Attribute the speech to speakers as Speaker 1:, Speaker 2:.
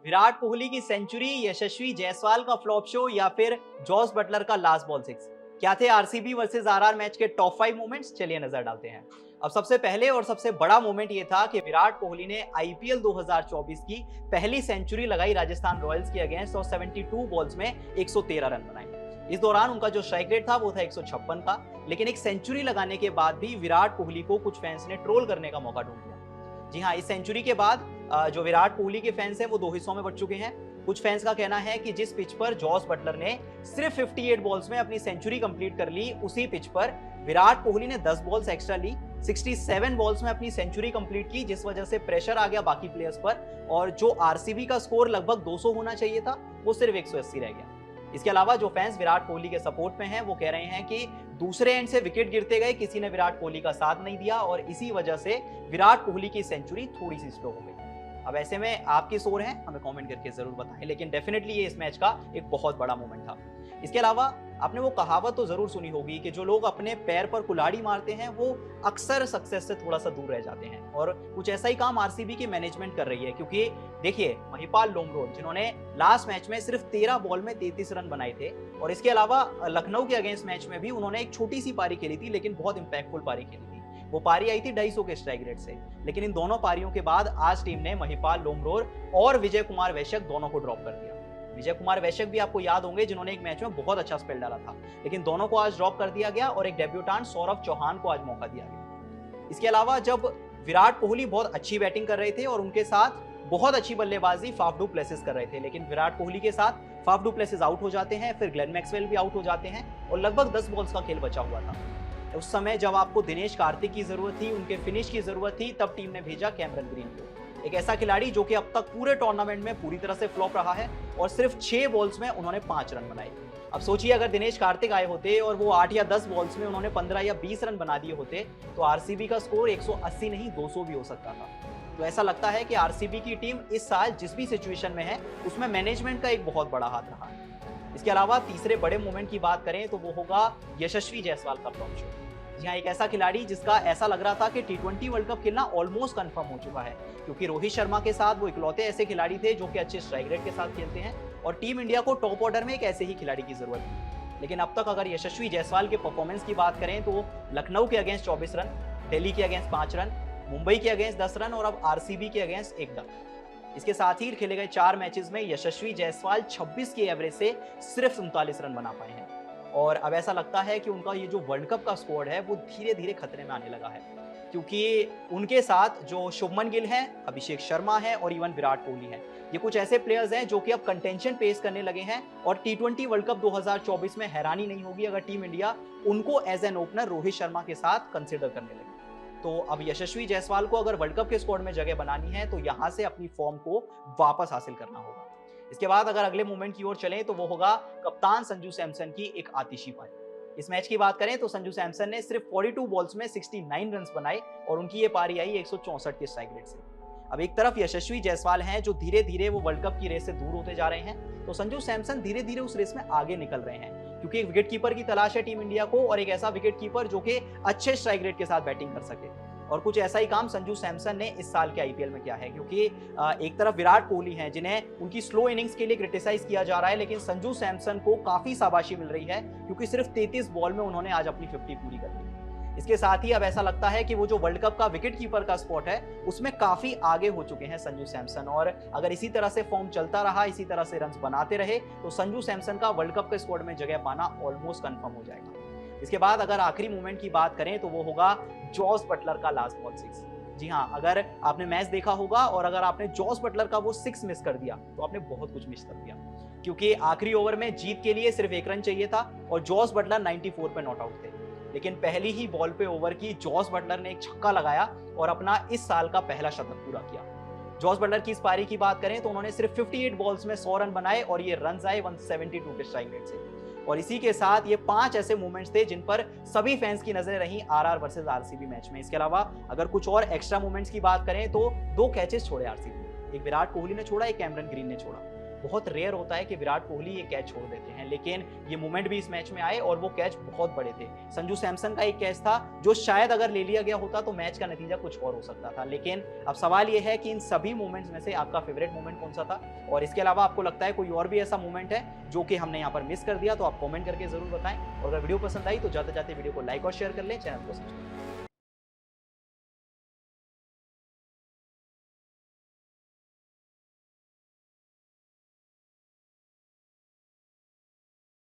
Speaker 1: विराट कोहली की सेंचुरी, यशस्वी जायसवाल का flop show या फिर जॉस बटलर का लास्ट बॉल सिक्स? क्या थे आरसीबी वर्सेस आरआर मैच के टॉप 5 मोमेंट्स? चलिए नजर डालते हैं। अब सबसे पहले और सबसे बड़ा मोमेंट ये था कि विराट कोहली ने आईपीएल 2024 की पहली सेंचुरी लगाई राजस्थान रॉयल्स के अगेंस्ट और 72 बॉल्स में 113 रन बनाए। इस दौरान उनका जो स्ट्राइक रेट था वो था 156 का, लेकिन एक सेंचुरी लगाने के बाद भी विराट कोहली को कुछ फैंस ने ट्रोल करने का मौका ढूंढ लिया। जी हाँ, इस सेंचुरी के बाद जो विराट कोहली के फैंस हैं वो दो हिस्सों में बट चुके हैं। कुछ फैंस का कहना है कि जिस पिच पर जॉस बटलर ने सिर्फ 58 बॉल्स में अपनी सेंचुरी कंप्लीट कर ली, उसी पिच पर विराट कोहली ने 10 बॉल्स एक्स्ट्रा ली, 67 बॉल्स में अपनी सेंचुरी कंप्लीट की, जिस वजह से प्रेशर आ गया बाकी प्लेयर्स पर और जो आरसीबी का स्कोर लगभग 200 होना चाहिए था वो सिर्फ 180 रह गया। इसके अलावा जो फैंस विराट कोहली के सपोर्ट में हैं वो कह रहे हैं कि दूसरे एंड से विकेट गिरते गए, किसी ने विराट कोहली का साथ नहीं दिया और इसी वजह से विराट कोहली की सेंचुरी थोड़ी सी स्लो हो गई। अब ऐसे में आपकी सोच है हमें कमेंट करके जरूर बताएं, लेकिन डेफिनेटली ये इस मैच का एक बहुत बड़ा मोमेंट था। इसके अलावा आपने वो कहावत तो जरूर सुनी होगी कि जो लोग अपने पैर पर कुल्हाड़ी मारते हैं वो अक्सर सक्सेस से थोड़ा सा दूर रह जाते हैं, और कुछ ऐसा ही काम आरसीबी की मैनेजमेंट कर रही है। क्योंकि देखिए, महिपाल लोमरोड जिन्होंने लास्ट मैच में सिर्फ 13 बॉल में 33 रन बनाए थे, और इसके अलावा लखनऊ के अगेंस्ट मैच में भी उन्होंने एक छोटी सी पारी खेली थी लेकिन बहुत इंपैक्टफुल पारी खेली थी। वो पारी आई थी 250 के स्ट्राइक रेट से, लेकिन इन दोनों पारियों के बाद आज टीम ने महिपाल लोमरोड और विजय कुमार वैश्यक दोनों को ड्रॉप कर दिया। विजय कुमार वैश्यक भी आपको याद होंगे जिन्होंने एक मैच में बहुत अच्छा स्पेल डाला था, लेकिन दोनों को आज ड्रॉप कर दिया गया और एक डेब्यूटांट सौरभ चौहान को आज मौका दिया गया। इसके अलावा जब विराट कोहली बहुत अच्छी बैटिंग कर रहे थे और उनके साथ बहुत अच्छी बल्लेबाजी फाफ डू प्लेसिस कर रहे थे, लेकिन विराट कोहली के साथ फाफ डू प्लेसिस आउट हो जाते हैं, फिर ग्लेन मैक्सवेल भी आउट हो जाते हैं और लगभग 10 बॉल्स का खेल बचा हुआ था। उस समय जब आपको दिनेश कार्तिक की जरूरत थी, उनके फिनिश की जरूरत थी, तब टीम ने भेजा कैमरन ग्रीन को, एक ऐसा खिलाड़ी जो कि अब तक पूरे टूर्नामेंट में पूरी तरह से फ्लॉप रहा है और सिर्फ 6 बॉल्स में उन्होंने 5 रन बनाए। अब सोचिए, अगर दिनेश कार्तिक आए होते और वो 8 या 10 बॉल्स में उन्होंने 15 या 20 रन बना दिए होते तो आरसीबी का स्कोर 180 नहीं 200 भी हो सकता था। तो ऐसा लगता है कि आरसीबी की टीम इस साल जिस भी सिचुएशन में है उसमें मैनेजमेंट का एक बहुत बड़ा हाथ रहा है। इसके अलावा तीसरे बड़े मोमेंट की बात करें तो वो होगा यशस्वी जायसवाल का फ्लॉप शो। यहाँ एक ऐसा खिलाड़ी जिसका ऐसा लग रहा था कि टी20 वर्ल्ड कप खेलना ऑलमोस्ट कंफर्म हो चुका है, क्योंकि रोहित शर्मा के साथ वो इकलौते ऐसे खिलाड़ी थे जो कि अच्छे स्ट्राइक रेट के साथ खेलते हैं और टीम इंडिया को टॉप ऑर्डर में एक ऐसे ही खिलाड़ी की जरूरत थी। लेकिन अब तक अगर यशस्वी जायसवाल के परफॉर्मेंस की बात करें तो लखनऊ के अगेंस्ट 24 रन, दिल्ली के अगेंस्ट 5 रन, मुंबई के अगेंस्ट 10 रन और अब आरसीबी के अगेंस्ट 1 डक। इसके साथ ही खेले गए 4 मैचेस में यशस्वी जायसवाल 26 के एवरेज से सिर्फ 39 रन बना पाए हैं और अब ऐसा लगता है कि उनका ये जो वर्ल्ड कप का स्क्वाड है वो धीरे धीरे खतरे में आने लगा है, क्योंकि उनके साथ जो शुभमन गिल है, अभिषेक शर्मा है और इवन विराट कोहली है, ये कुछ ऐसे प्लेयर्स हैं जो कि अब कंटेंशन पेश करने लगे हैं और टी20 वर्ल्ड कप 2024 में हैरानी नहीं होगी अगर टीम इंडिया उनको as an opener Rohit Sharma के साथ कंसिडर करने लगे। तो अब यशस्वी जायसवाल को अगर वर्ल्ड कप के स्क्वाड में जगह बनानी है तो यहां से अपनी फॉर्म को वापस हासिल करना होगा। इसके बाद अगर अगले मूवमेंट की ओर चलें तो वो होगा कप्तान संजू सैमसन की एक आतिशी पारी। इस मैच की बात करें तो संजू सैमसन ने सिर्फ 42 बॉल्स में 69 रन बनाए और उनकी ये पारी आई 164 के स्ट्राइक रेट से। अब एक तरफ यशस्वी जायसवाल हैं जो धीरे धीरे वो वर्ल्ड कप की रेस से दूर होते जा रहे हैं, तो संजू सैमसन धीरे धीरे उस रेस में आगे निकल रहे हैं, क्योंकि एक विकेट कीपर की तलाश है टीम इंडिया को और एक ऐसा विकेट कीपर जो कि अच्छे स्ट्राइक रेट के साथ बैटिंग कर सके। और कुछ ऐसा ही काम संजू सैमसन ने इस साल के आईपीएल में किया है, क्योंकि एक तरफ विराट कोहली हैं जिन्हें उनकी स्लो इनिंग्स के लिए क्रिटिसाइज किया जा रहा है, लेकिन संजू सैमसन को काफी शाबाशी मिल रही है क्योंकि सिर्फ 33 बॉल में उन्होंने आज अपनी 50 पूरी कर ली। इसके साथ ही अब ऐसा लगता है कि वो जो वर्ल्ड कप का विकेट कीपर का स्पॉट है उसमें काफी आगे हो चुके हैं संजू सैमसन, और अगर इसी तरह से फॉर्म चलता रहा, इसी तरह से रन बनाते रहे तो संजू सैमसन का वर्ल्ड कप के स्क्वाड में जगह पाना ऑलमोस्ट कंफर्म हो जाएगा। इसके बाद अगर आखिरी मूवमेंट की बात करें तो वो होगा जॉस बटलर का लास्ट बॉल सिक्स। जी हाँ, अगर आपने मैच देखा होगा और अगर आपने जॉस बटलर का वो 6 मिस कर दिया तो आपने बहुत कुछ मिस कर दिया, क्योंकि आखिरी ओवर में जीत के लिए सिर्फ 1 रन चाहिए था और जॉस बटलर 94 पे नॉट आउट थे, लेकिन पहली ही बॉल पे ओवर की जॉस बटलर ने एक छक्का लगाया और अपना इस साल का पहला शतक पूरा किया। जॉस बटलर की इस पारी की बात करें तो उन्होंने सिर्फ 58 बॉल्स में 100 रन बनाए और ये रन आए 172 के स्ट्राइक रेट से, और इसी के साथ ये 5 ऐसे मूवमेंट्स थे जिन पर सभी फैंस की नजरें रहीं आरआर वर्सेस आरसीबी मैच में। इसके अलावा अगर कुछ और एक्स्ट्रा मूवमेंट्स की बात करें तो 2 कैचेस छोड़े आरसीबी, एक विराट कोहली ने छोड़ा, एक कैमरन ग्रीन ने छोड़ा। बहुत रेयर होता है कि विराट कोहली ये कैच छोड़ देते हैं, लेकिन ये मोमेंट भी इस मैच में आए और वो कैच बहुत बड़े थे। संजू सैमसन का एक कैच था जो शायद अगर ले लिया गया होता तो मैच का नतीजा कुछ और हो सकता था। लेकिन अब सवाल ये है कि इन सभी मोमेंट्स में से आपका फेवरेट मोमेंट कौन सा था, और इसके अलावा आपको लगता है कोई और भी ऐसा मोमेंट है जो कि हमने यहाँ पर मिस कर दिया, तो आप कमेंट करके जरूर बताएं। और अगर वीडियो पसंद आई तो जाते जाते वीडियो को लाइक और शेयर कर लें, चैनल को सब्सक्राइब।